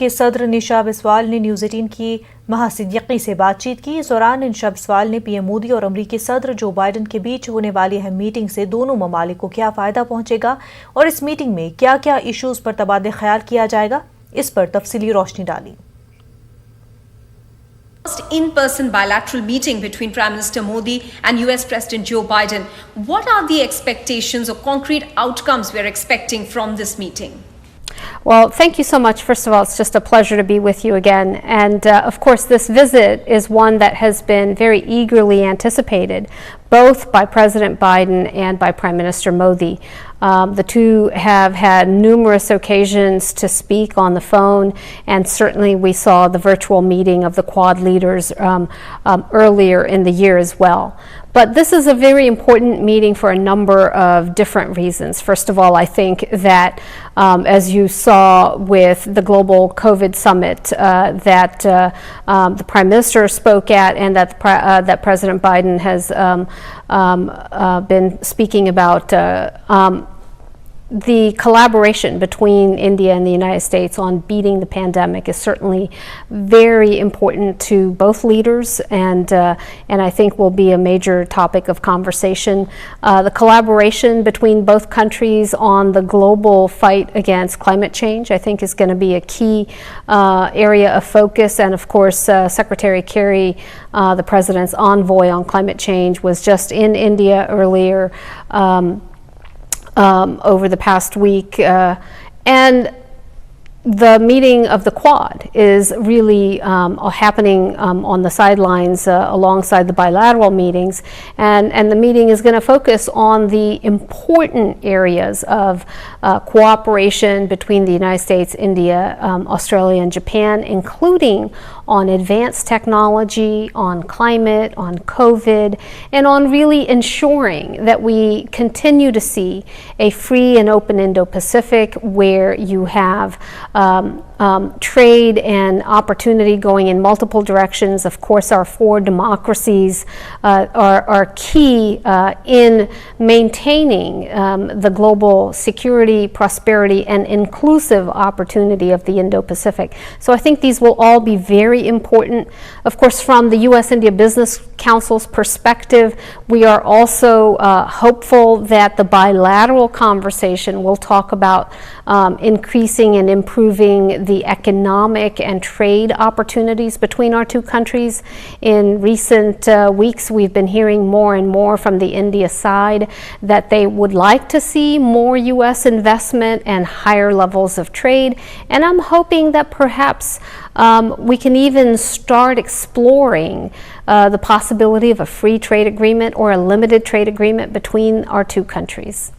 के सदर निशा बिस्वाल ने न्यूज़18 की महासिद्दीकी से बातचीत की। इस दौरान निशा बिस्वाल ने पीएम मोदी और अमरीकी सदर जो बाइडन के बीच होने वाली अहम मीटिंग से दोनों ममालिक को क्या फायदा पहुंचेगा और इस मीटिंग में क्या क्या इश्यूज पर तबादला ख्याल किया जाएगा, इस पर तफसीली रोशनी डाली। In-person bilateral meeting between Prime Minister Modi and US President Joe Biden. What are the expectations or concrete outcomes we're expecting from this meeting? Well, thank you so much. First of all, it's just a pleasure to be with you again. And of course, this visit is one that has been very eagerly anticipated, both by President Biden and by Prime Minister Modi. The two have had numerous occasions to speak on the phone, and certainly we saw the virtual meeting of the Quad leaders earlier in the year as well. But this is a very important meeting for a number of different reasons. First of all, I think that as you saw with the global COVID summit that the Prime Minister spoke at and that President Biden has been speaking about, the collaboration between India and the United States on beating the pandemic is certainly very important to both leaders, and I think will be a major topic of conversation. The collaboration between both countries on the global fight against climate change, I think, is going to be a key area of focus. And of course, Secretary Kerry, the President's envoy on climate change, was just in India earlier over the past week, and the meeting of the Quad is really happening on the sidelines alongside the bilateral meetings, and the meeting is going to focus on the important areas of cooperation between the United States, India, Australia, and Japan, including on advanced technology, on climate, on COVID, and on really ensuring that we continue to see a free and open Indo-Pacific where you have trade and opportunity going in multiple directions. Of course, our four democracies are key in maintaining the global security, prosperity, and inclusive opportunity of the Indo-Pacific. So I think these will all be very important. Of course, from the U.S.-India Business Council's perspective, we are also hopeful that the bilateral conversation will talk about increasing and improving the economic and trade opportunities between our two countries. In recent weeks, we've been hearing more and more from the India side that they would like to see more U.S. investment and higher levels of trade. And I'm hoping that perhaps we can even start exploring the possibility of a free trade agreement or a limited trade agreement between our two countries.